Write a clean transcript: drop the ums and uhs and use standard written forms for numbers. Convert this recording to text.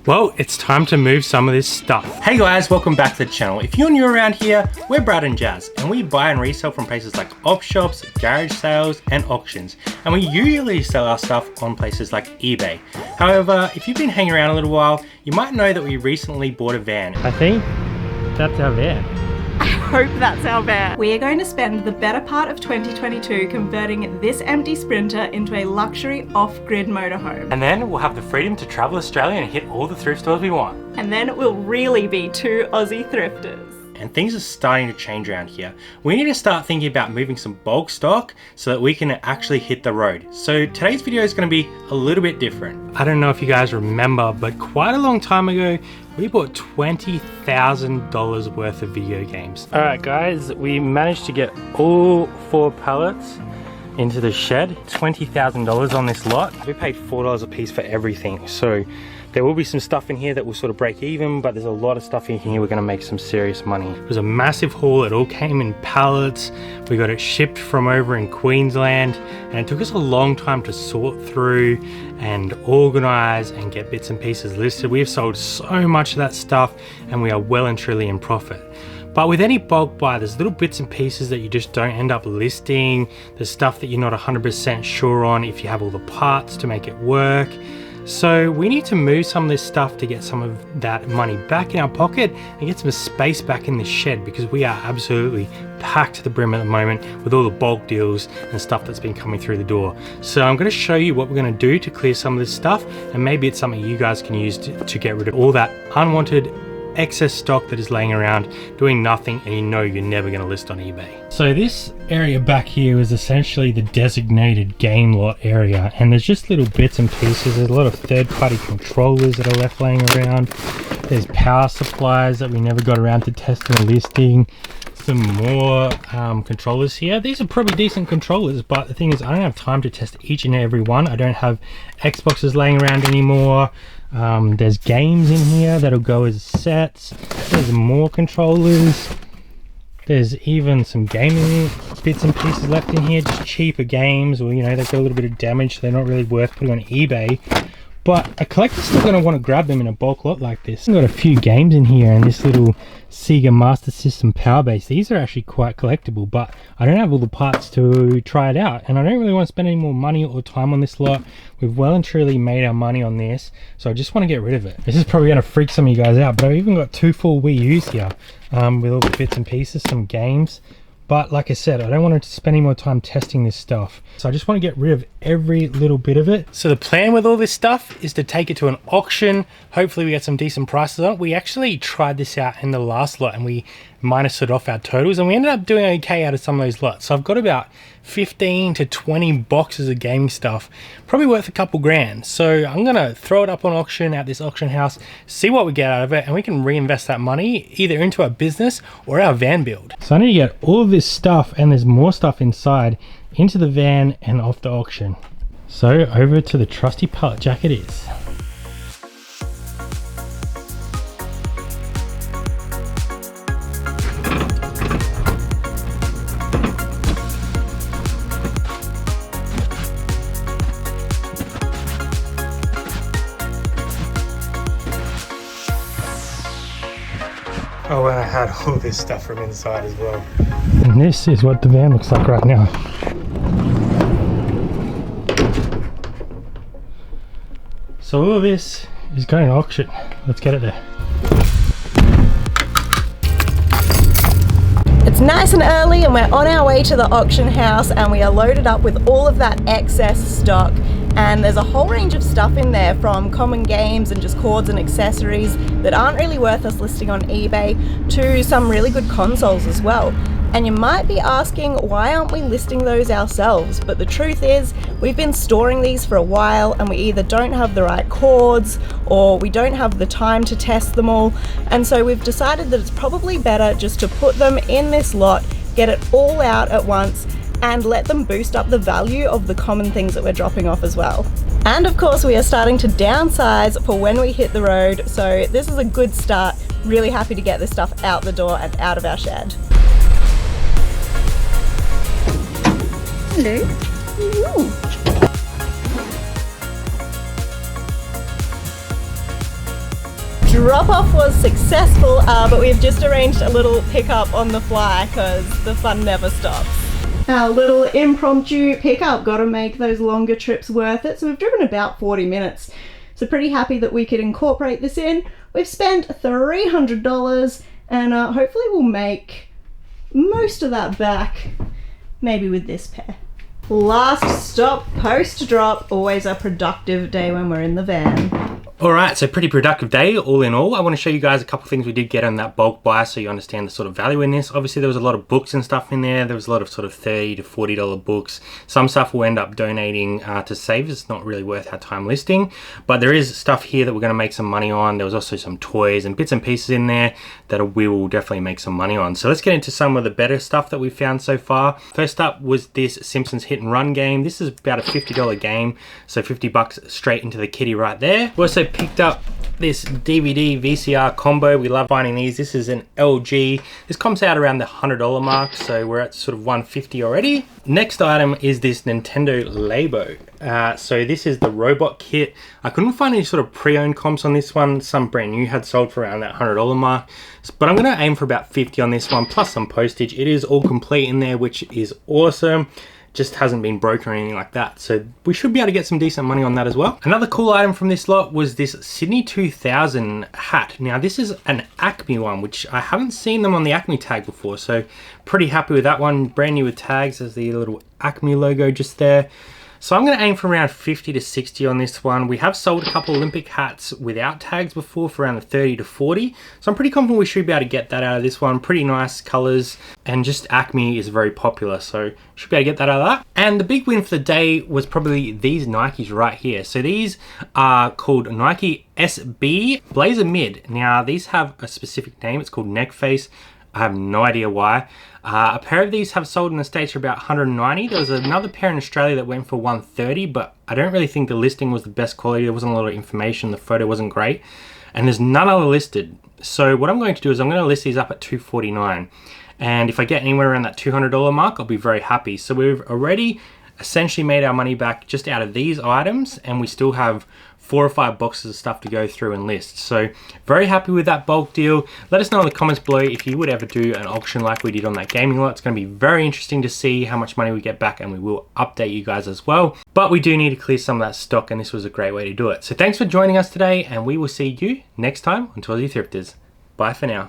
Well, it's time to move some of this stuff. Hey guys, welcome back to the channel. If you're new around here, we're Brad and Jazz, and we buy and resell from places like op shops, garage sales, and auctions. And we usually sell our stuff on places like eBay. However, if you've been hanging around a little while, you might know that we recently bought a van. I think that's our van. I hope that's our van. We are going to spend the better part of 2022 converting this empty Sprinter into a luxury off-grid motorhome. And then we'll have the freedom to travel Australia and hit all the thrift stores we want. And then we'll really be two Aussie thrifters. And things are starting to change around here. We need to start thinking about moving some bulk stock so that we can actually hit the road. So today's video is going to be a little bit different. I don't know if you guys remember, but quite a long time ago, we bought $20,000 worth of video games. All right, guys, we managed to get all 4 pallets into the shed. $20,000 on this lot. We paid $4 a piece for everything. So there will be some stuff in here that will sort of break even, but there's a lot of stuff in here we're gonna make some serious money. It was a massive haul. It all came in pallets. We got it shipped from over in Queensland, and it took us a long time to sort through and organize and get bits and pieces listed. We have sold so much of that stuff and we are well and truly in profit. But with any bulk buy, there's little bits and pieces that you just don't end up listing. There's stuff that you're not 100% sure on if you have all the parts to make it work. So we need to move some of this stuff to get some of that money back in our pocket and get some space back in the shed, because we are absolutely packed to the brim at the moment with all the bulk deals and stuff that's been coming through the door. So I'm going to show you what we're going to do to clear some of this stuff, and maybe it's something you guys can use to get rid of all that unwanted excess stock that is laying around doing nothing, and you know you're never going to list on eBay. So this area back here is essentially the designated game lot area, and there's just little bits and pieces. There's a lot of third-party controllers that are left laying around. There's power supplies that we never got around to testing and listing. Some more controllers here. These are probably decent controllers, but the thing is I don't have time to test each and every one. I don't have Xboxes laying around anymore. There's games in here that'll go as sets. There's more controllers. There's even some gaming bits and pieces left in here, just cheaper games, or you know, they've got a little bit of damage, so they're not really worth putting on eBay. But a collector's still going to want to grab them in a bulk lot like this. I've got a few games in here and this little Sega Master System Power Base. These are actually quite collectible, but I don't have all the parts to try it out, and I don't really want to spend any more money or time on this lot. We've well and truly made our money on this, so I just want to get rid of it. This is probably going to freak some of you guys out, but I've even got 2 full Wii U's here with all the bits and pieces, some games. But like I said, I don't want to spend any more time testing this stuff. So I just want to get rid of every little bit of it. So the plan with all this stuff is to take it to an auction. Hopefully we get some decent prices on it. We actually tried this out in the last lot and we minused it off our totals, and we ended up doing okay out of some of those lots. So I've got about 15 to 20 boxes of gaming stuff, probably worth a couple grand. So I'm gonna throw it up on auction at this auction house, see what we get out of it, and we can reinvest that money either into our business or our van build. So I need to get all of this stuff, and there's more stuff inside, into the van and off the auction. So over to the trusty pallet jack it is. Oh, and I had all this stuff from inside as well. And this is what the van looks like right now. So all of this is going to auction. Let's get it there. It's nice and early and we're on our way to the auction house, and we are loaded up with all of that excess stock. And there's a whole range of stuff in there, from common games and just cords and accessories that aren't really worth us listing on eBay, to some really good consoles as well. And you might be asking, why aren't we listing those ourselves? But the truth is, we've been storing these for a while and we either don't have the right cords or we don't have the time to test them all. And so we've decided that it's probably better just to put them in this lot, get it all out at once, and let them boost up the value of the common things that we're dropping off as well. And of course we are starting to downsize for when we hit the road, so this is a good start. Really happy to get this stuff out the door and out of our shed. Hello. Ooh. Drop-off was successful, but we've just arranged a little pickup on the fly because the fun never stops. Our little impromptu pickup, got to make those longer trips worth it. So we've driven about 40 minutes. So pretty happy that we could incorporate this in. We've spent $300 and hopefully we'll make most of that back, maybe with this pair. Last stop, post drop. Always a productive day when we're in the van. All right, so pretty productive day all in all. I want to show you guys a couple of things we did get on that bulk buy so you understand the sort of value in this. Obviously there was a lot of books and stuff in there. There was a lot of sort of $30 to $40 books. Some stuff we'll end up donating to savers. It's not really worth our time listing, but there is stuff here that we're going to make some money on. There was also some toys and bits and pieces in there that we will definitely make some money on. So let's get into some of the better stuff that we've found so far. First up was this Simpsons Hit and Run game. This is about a $50 game, so $50 straight into the kitty right there. We also picked up this DVD VCR combo. We love finding these. This is an LG. This comes out around the $100 mark, so we're at sort of $150 already. Next item is this Nintendo Labo. So this is the robot kit. I couldn't find any sort of pre-owned comps on this one. Some brand new had sold for around that $100 mark, but I'm going to aim for about 50 on this one, plus some postage. It is all complete in there, which is awesome. Just hasn't been broken or anything like that, so we should be able to get some decent money on that as well. Another cool item from this lot was this Sydney 2000 hat. Now this is an Acme one, which I haven't seen them on the Acme tag before, so pretty happy with that one. Brand new with tags. There's the little Acme logo just there. So I'm going to aim for around 50 to 60 on this one. We have sold a couple Olympic hats without tags before for around the 30 to 40. So I'm pretty confident we should be able to get that out of this one. Pretty nice colors, and just Acme is very popular, so should be able to get that out of that. And the big win for the day was probably these Nikes right here. So these are called Nike SB Blazer Mid. Now these have a specific name. It's called Neck Face. I have no idea why. A pair of these have sold in the States for about 190. There was another pair in Australia that went for 130, but I don't really think the listing was the best quality. There wasn't a lot of information. The photo wasn't great, and there's none other listed. So what I'm going to do is I'm going to list these up at 249, and if I get anywhere around that $200 mark, I'll be very happy. So we've already essentially made our money back just out of these items, and we still have 4 or 5 boxes of stuff to go through and list. So very happy with that bulk deal. Let us know in the comments below if you would ever do an auction like we did on that gaming lot. It's going to be very interesting to see how much money we get back, and we will update you guys as well. But we do need to clear some of that stock, and this was a great way to do it. So thanks for joining us today, and we will see you next time on Twilzy Thrifters. Bye for now.